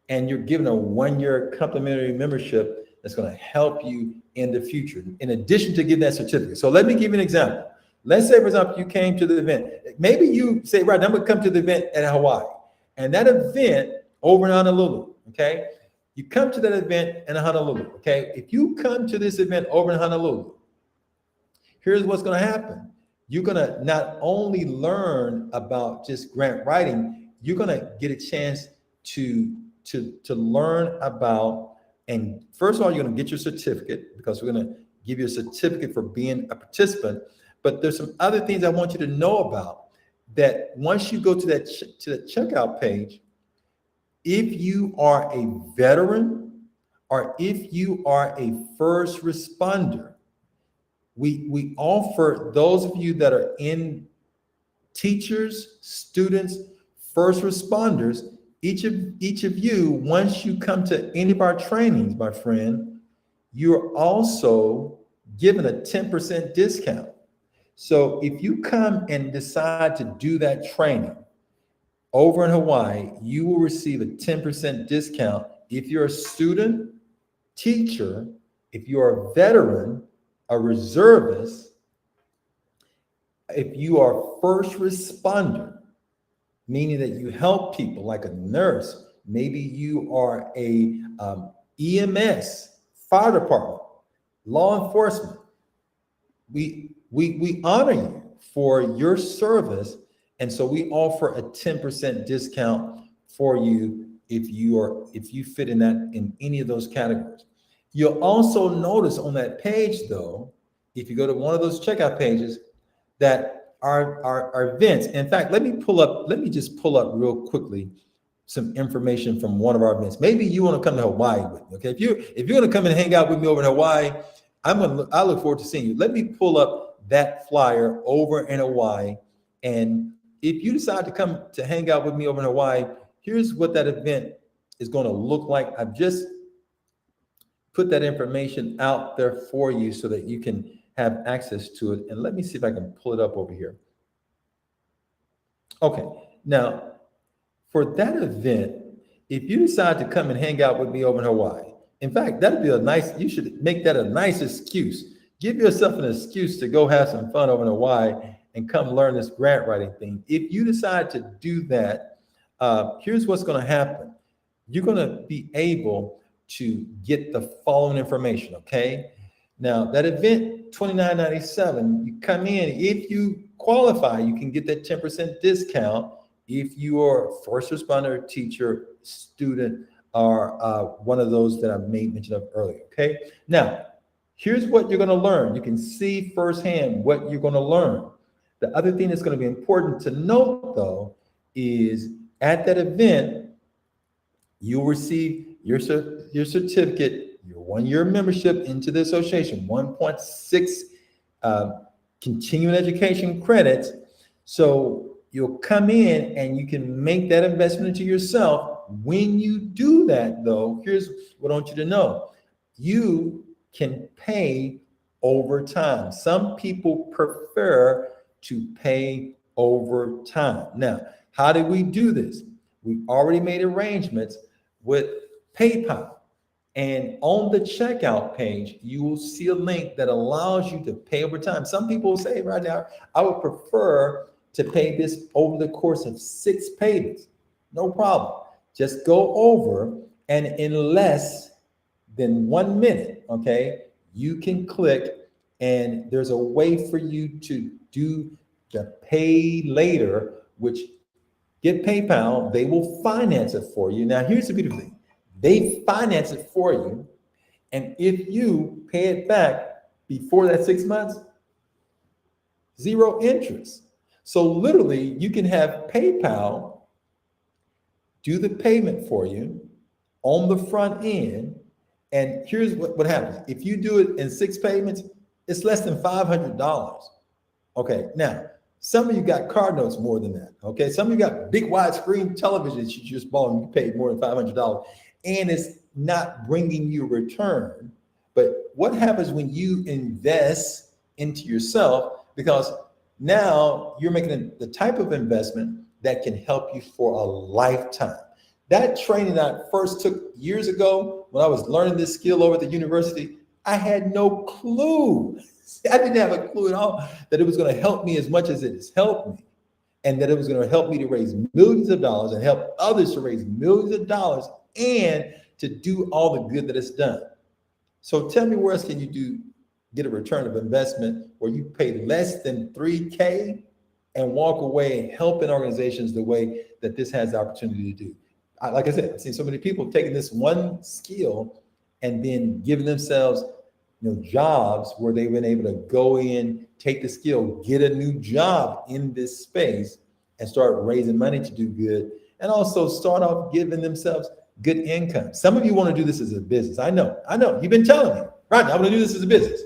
and you're given a 1-year complimentary membership that's going to help you in the future, in addition to getting that certificate. So let me give you an example. Let's say, for example, you came to the event. Maybe you say, right, I'm going to come to the event at Hawaii. And that event over in Honolulu, okay? You come to that event in Honolulu, okay? If you come to this event over in Honolulu, here's what's going to happen. You're going to not only learn about just grant writing, you're going to get a chance to learn about, and first of all, you're going to get your certificate, because we're going to give you a certificate for being a participant. But there's some other things I want you to know about, that once you go to that checkout page, if you are a veteran or if you are a first responder, we offer those of you that are in teachers, students, first responders, each of you, once you come to any of our trainings, my friend, you're also given a 10% discount. So if you come and decide to do that training over in Hawaii, you will receive a 10% discount. If you're a student, teacher, if you're a veteran, a reservist, if you are a first responder, meaning that you help people like a nurse, maybe you are a EMS, fire department, law enforcement, we honor you for your service. And so we offer a 10% discount for you if you fit in any of those categories. You'll also notice on that page, though, if you go to one of those checkout pages, that our events. In fact, let me just pull up real quickly some information from one of our events. Maybe you want to come to Hawaii with me. Okay, if you're going to come and hang out with me over in Hawaii, I look forward to seeing you. Let me pull up that flyer over in Hawaii. And if you decide to come to hang out with me over in Hawaii, here's what that event is going to look like. I've just put that information out there for you so that you can have access to it. And let me see if I can pull it up over here. Okay, now for that event, if you decide to come and hang out with me over in Hawaii, in fact, that'd be you should make that a nice excuse. Give yourself an excuse to go have some fun over in Hawaii and come learn this grant writing thing. If you decide to do that, here's what's going to happen. You're going to be able to get the following information, okay? Now, that event, $29.97, you come in. If you qualify, you can get that 10% discount if you are a first responder, teacher, student, or one of those that I made mention of earlier, okay? Now, here's what you're going to learn. You can see firsthand what you're going to learn. The other thing that's going to be important to note, though, is at that event, you'll receive your certificate, your 1-year membership into the association, 1.6 continuing education credits. So you'll come in and you can make that investment into yourself. When you do that, though, here's what I want you to know. You can pay over time. Some people prefer to pay over time. Now, how do we do this? We've already made arrangements with PayPal. And on the checkout page, you will see a link that allows you to pay over time. Some people will say right now, I would prefer to pay this over the course of 6 payments. No problem. Just go over, and in less than 1 minute, okay, you can click, and there's a way for you to do the pay later, which get PayPal, they will finance it for you. Now, here's the beautiful thing. They finance it for you, and if you pay it back before that 6 months, 0 interest. So literally, you can have PayPal do the payment for you on the front end, and here's what happens. If you do it in 6 payments, it's less than $500. Okay, now, some of you got card notes more than that, okay? Some of you got big widescreen televisions you just bought and you paid more than $500, and it's not bringing you a return. But what happens when you invest into yourself? Because now you're making the type of investment that can help you for a lifetime. That training that I first took years ago when I was learning this skill over at the university, I had no clue. I didn't have a clue at all that it was going to help me as much as it has helped me, and that it was going to help me to raise millions of dollars and help others to raise millions of dollars and to do all the good that it's done. So tell me, where else can you get a return of investment where you pay less than 3K and walk away helping organizations the way that this has the opportunity to do? Like I said, I've seen so many people taking this one skill and then giving themselves, jobs where they've been able to go in, take the skill, get a new job in this space, and start raising money to do good, and also start off giving themselves good income. Some of you want to do this as a business. I know. You've been telling me, right? I want to do this as a business.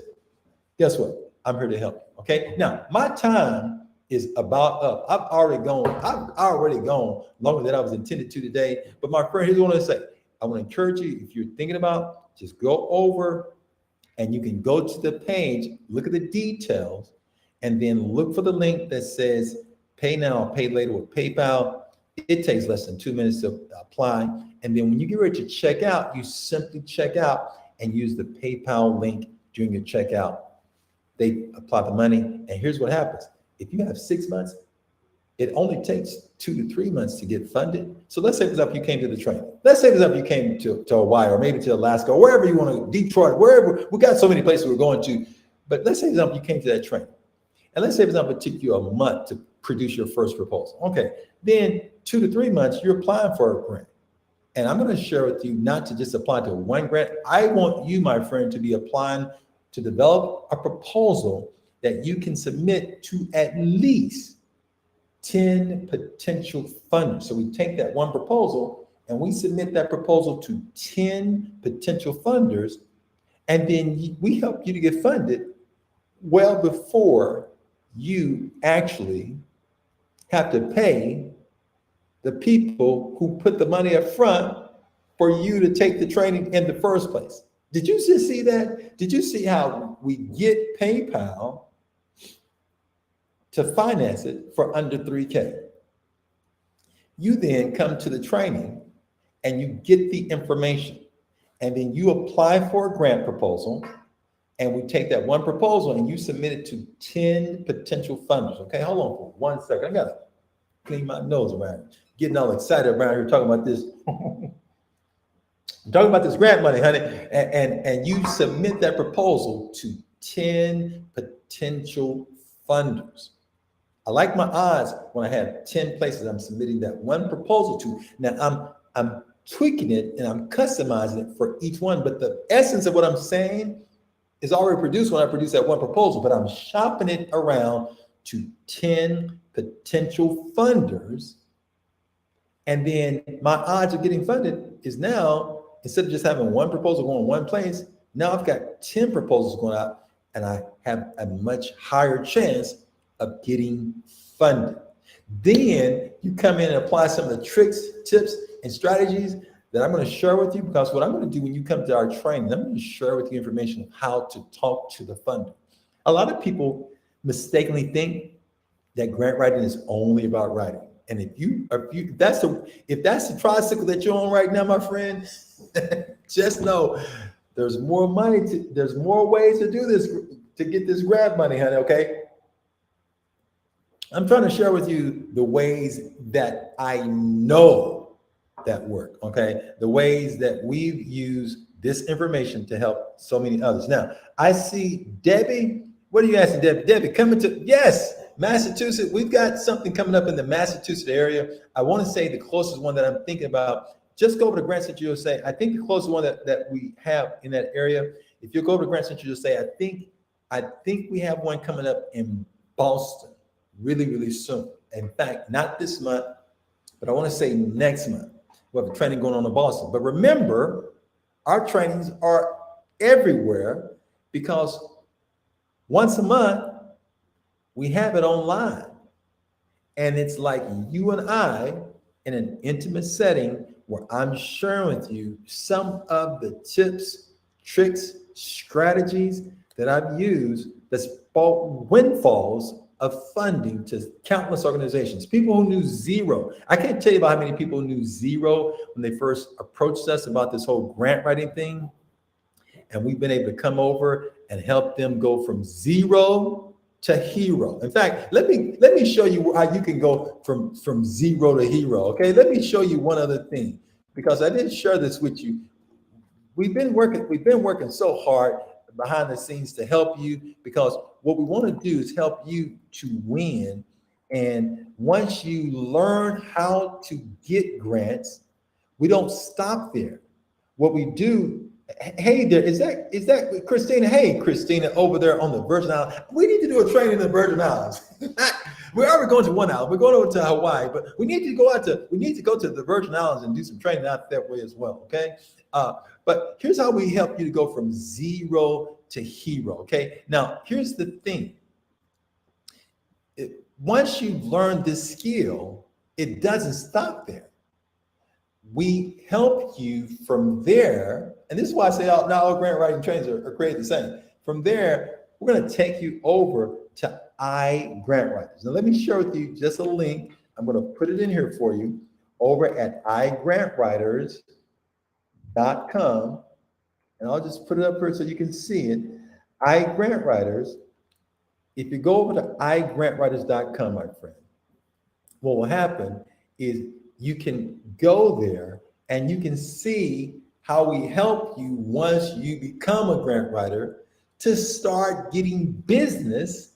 Guess what? I'm here to help you. Okay. Now, my time is about up. I've already gone longer than I was intended to today. But my friend, here's what I want to say. I want to encourage you, if you're thinking about, just go over and you can go to the page, look at the details, and then look for the link that says pay now, pay later with PayPal. It takes less than 2 minutes to apply. And then when you get ready to check out, you simply check out and use the PayPal link during your checkout. They apply the money. And here's what happens. If you have 6 months, it only takes 2 to 3 months to get funded. So let's say, for example, you came to the training. Let's say, for example, you came to Hawaii or maybe to Alaska or wherever you want to, Detroit, wherever. We got so many places we're going to. But let's say, for example, you came to that training. And let's say, for example, it took you a month to produce your first proposal. Okay. Then 2 to 3 months, you're applying for a grant. And I'm going to share with you not to just apply to one grant. I want you, my friend, to be applying to develop a proposal that you can submit to at least 10 potential funders. So we take that one proposal and we submit that proposal to 10 potential funders, and then we help you to get funded well before you actually have to pay the people who put the money up front for you to take the training in the first place. Did you just see that? Did you see how we get PayPal to finance it for under 3K? You then come to the training and you get the information, and then you apply for a grant proposal, and we take that one proposal and you submit it to 10 potential funders. Okay, hold on for 1 second. I gotta clean my nose around, getting all excited around here talking about this. I'm talking about this grant money, honey. And you submit that proposal to 10 potential funders. I like my odds when I have 10 places I'm submitting that one proposal to. Now I'm tweaking it and I'm customizing it for each one, but the essence of what I'm saying is already produced when I produce that one proposal, but I'm shopping it around to 10 potential funders. And then my odds of getting funded is now, instead of just having one proposal going one place, now I've got 10 proposals going out, and I have a much higher chance of getting funded. Then you come in and apply some of the tricks, tips, and strategies that I'm going to share with you, because what I'm going to do when you come to our training, I'm going to share with you information of how to talk to the funder. A lot of people mistakenly think that grant writing is only about writing. And if that's the tricycle that you're on right now, my friend, just know there's more ways to do this, to get this grant money, honey. Okay. I'm trying to share with you the ways that I know that work. Okay. The ways that we've used this information to help so many others. Now, I see Debbie. What are you asking, Debbie? Debbie, coming to, yes, Massachusetts. We've got something coming up in the Massachusetts area. I want to say the closest one that I'm thinking about, just go over to Grant Center USA. I think the closest one that we have in that area, if you go over to Grant Center USA, I think we have one coming up in Boston really, really soon. In fact, not this month, but I want to say next month. We have a training going on in Boston. But remember, our trainings are everywhere, because once a month, we have it online. And it's like you and I in an intimate setting where I'm sharing with you some of the tips, tricks, strategies that I've used that's brought windfalls of funding to countless organizations. People who knew zero. I can't tell you about how many people knew zero when they first approached us about this whole grant writing thing. And we've been able to come over and help them go from zero to hero. In fact, let me show you how you can go from zero to hero. Okay, let me show you one other thing, because I didn't share this with you we've been working so hard behind the scenes to help you, because what we want to do is help you to win. And once you learn how to get grants, we don't stop there. What we do, hey there, is that Christina? Hey, Christina, over there on the Virgin Islands. We need to do a training in the Virgin Islands. We're already going to one island. We're going over to Hawaii, but we need to go to the Virgin Islands and do some training out that way as well. Okay. But here's how we help you to go from zero to hero. Okay. Now, here's the thing. Once you've learned this skill, it doesn't stop there. We help you from there. And this is why I say now all grant writing trainings are created the same. From there, we're going to take you over to iGrantWriters. Now, let me share with you just a link. I'm going to put it in here for you over at iGrantWriters.com. And I'll just put it up here so you can see it. iGrantWriters. If you go over to iGrantWriters.com, my friend, what will happen is you can go there and you can see how we help you once you become a grant writer to start getting business,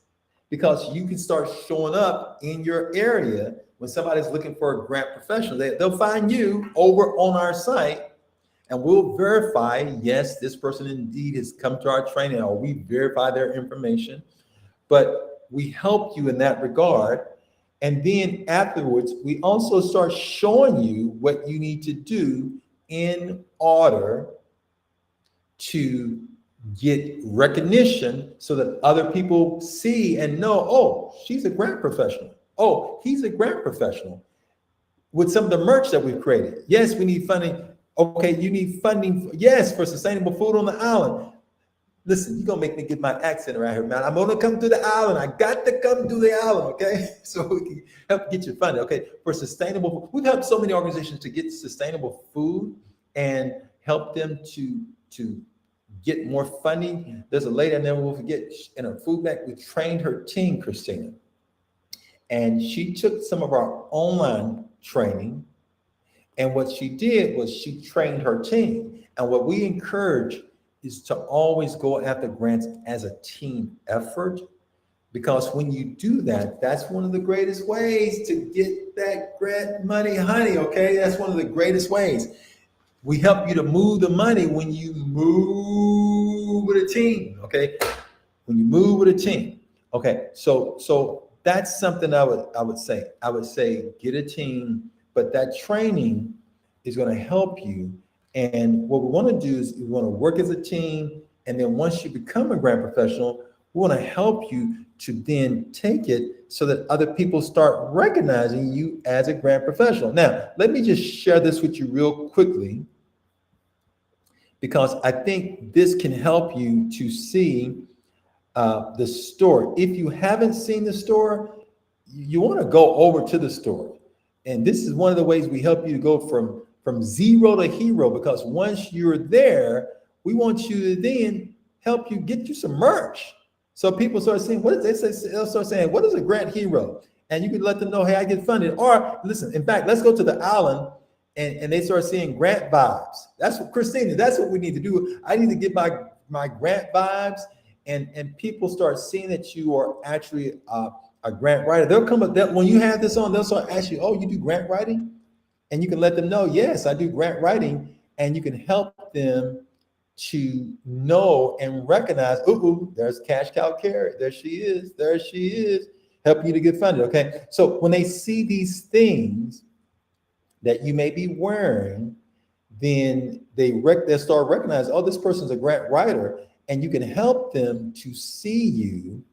because you can start showing up in your area when somebody's looking for a grant professional. They'll find you over on our site, and we'll verify, yes, this person indeed has come to our training, or we verify their information. But we help you in that regard. And then afterwards, we also start showing you what you need to do in order to get recognition, so that other people see and know, oh, she's a grant professional. Oh, he's a grant professional. With some of the merch that we've created. Yes, we need funding. Okay, you need funding, yes, for sustainable food on the island. Listen, you're going to make me get my accent around here, man. I'm going to come to the island. I got to come to the island, okay? So we can help get you funded, okay? For sustainable, we've helped so many organizations to get sustainable food and help them to get more funding. There's a lady I never will forget, in her food bank, we trained her team, Christina. And she took some of our online training, and what she did was she trained her team. And what we encourage is to always go after grants as a team effort, because when you do that, that's one of the greatest ways to get that grant money, honey, okay? That's one of the greatest ways. We help you to move the money when you move with a team, okay? When you move with a team, okay? So that's something I would say. I would say get a team, but that training is going to help you. And what we want to do is we want to work as a team. And then once you become a grant professional, we want to help you to then take it so that other people start recognizing you as a grant professional. Now, let me just share this with you real quickly, because I think this can help you to see the store. If you haven't seen the store, you want to go over to the store. And this is one of the ways we help you to go from zero to hero, because once you're there, we want you to then help you get you some merch. So people start saying, they'll start saying, what is a grant hero? And you can let them know, hey, I get funded. Or listen, in fact, let's go to the island, and they start seeing grant vibes. That's what, Christina, that's what we need to do. I need to get my grant vibes, and people start seeing that you are actually a grant writer. They'll come up, when you have this on, they'll start asking you, oh, you do grant writing? And you can let them know, yes, I do grant writing, and you can help them to know and recognize, ooh, there's Cash Cow Carrot. There she is, helping you to get funded, okay? So when they see these things that you may be wearing, then they'll start recognizing, oh, this person's a grant writer, and you can help them to see you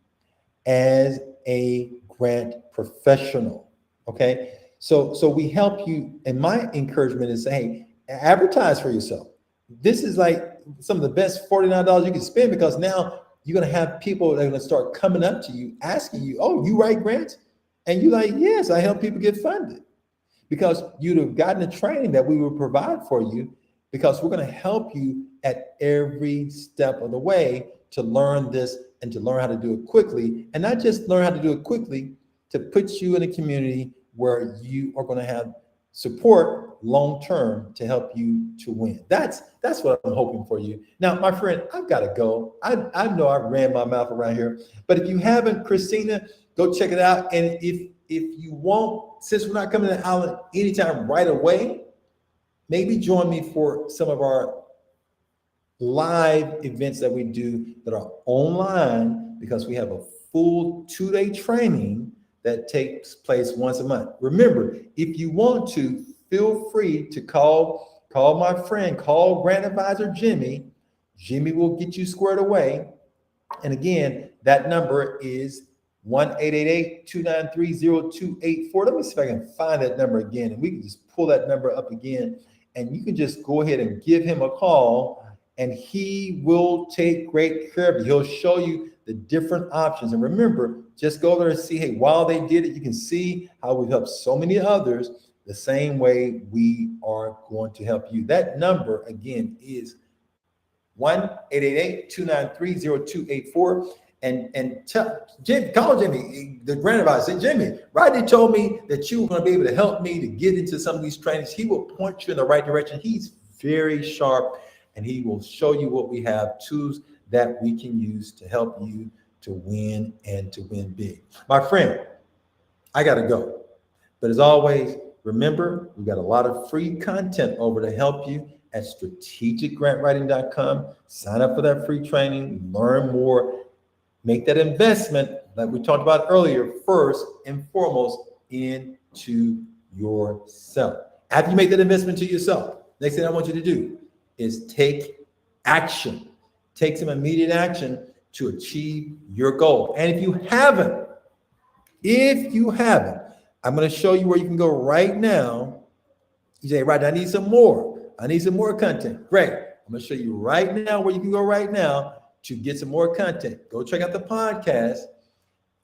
as a grant professional, okay? So we help you, and my encouragement is, hey, advertise for yourself. This is like some of the best $49 you can spend, because now you're going to have people that are going to start coming up to you, asking you, oh, you write grants? And you're like, yes, I help people get funded. Because you'd have gotten the training that we will provide for you, because we're going to help you at every step of the way to learn this and to learn how to do it quickly. And not just learn how to do it quickly, to put you in a community where you are going to have support long-term to help you to win. That's what I'm hoping for you. Now, my friend, I've got to go. I know I ran my mouth around here, but if you haven't, Christina, go check it out. And if you won't, since we're not coming to the island anytime right away, maybe join me for some of our live events that we do that are online, because we have a full 2-day training that takes place once a month. Remember, if you want to, feel free to call my friend, call Grant Advisor Jimmy. Jimmy will get you squared away. And again, that number is 1-888-293-0284. Let me see if I can find that number again, and we can just pull that number up again, and you can just go ahead and give him a call, and he will take great care of you. He'll show you the different options. And remember, just go there and see, hey, while they did it, you can see how we've helped so many others the same way we are going to help you. That number, again, is 1-888-293-0284. And tell Jimmy, call Jimmy, the Grant Advisor. Say, Jimmy, Rodney told me that you were going to be able to help me to get into some of these trainings. He will point you in the right direction. He's very sharp, and he will show you what we have, tools that we can use to help you to win and to win big. My friend, I got to go. But as always, remember, we've got a lot of free content over to help you at strategicgrantwriting.com. Sign up for that free training, learn more, make that investment like we talked about earlier, first and foremost into yourself. After you make that investment to yourself, next thing I want you to do is take action. Take some immediate action to achieve your goal. And if you haven't, I'm going to show you where you can go right now. You say, right, I need some more. I need some more content. Great. I'm going to show you right now where you can go right now to get some more content. Go check out the podcast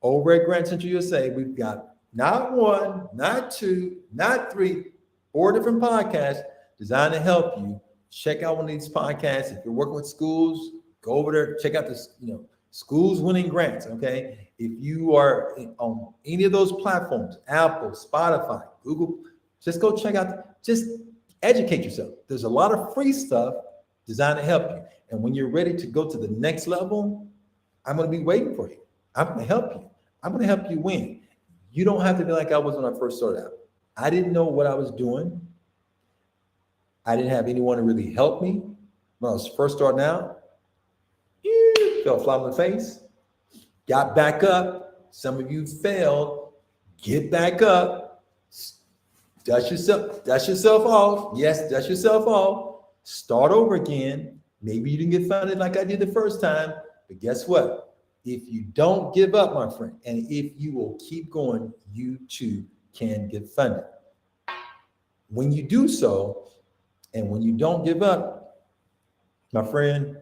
over at Grant Central USA. We've got not one, not two, not three, 4 different podcasts designed to help you. Check out one of these podcasts. If you're working with schools, go over there, check out this, schools winning grants. Okay. If you are on any of those platforms, Apple, Spotify, Google, just go check out, just educate yourself. There's a lot of free stuff designed to help you. And when you're ready to go to the next level, I'm going to be waiting for you. I'm going to help you. I'm going to help you win. You don't have to be like I was when I first started out. I didn't know what I was doing. I didn't have anyone to really help me when I was first starting out. Fell flat on the face, got back up. Some of you failed. Get back up. Dust yourself off. Yes, dust yourself off. Start over again. Maybe you didn't get funded like I did the first time, but guess what? If you don't give up, my friend, and if you will keep going, you too can get funded. When you do so, and when you don't give up, my friend,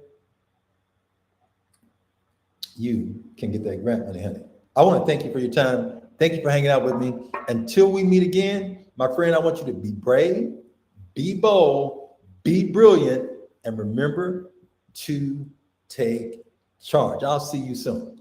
you can get that grant money, honey. I want to thank you for your time. Thank you for hanging out with me. Until we meet again, my friend, I want you to be brave, be bold, be brilliant, and remember to take charge. I'll see you soon.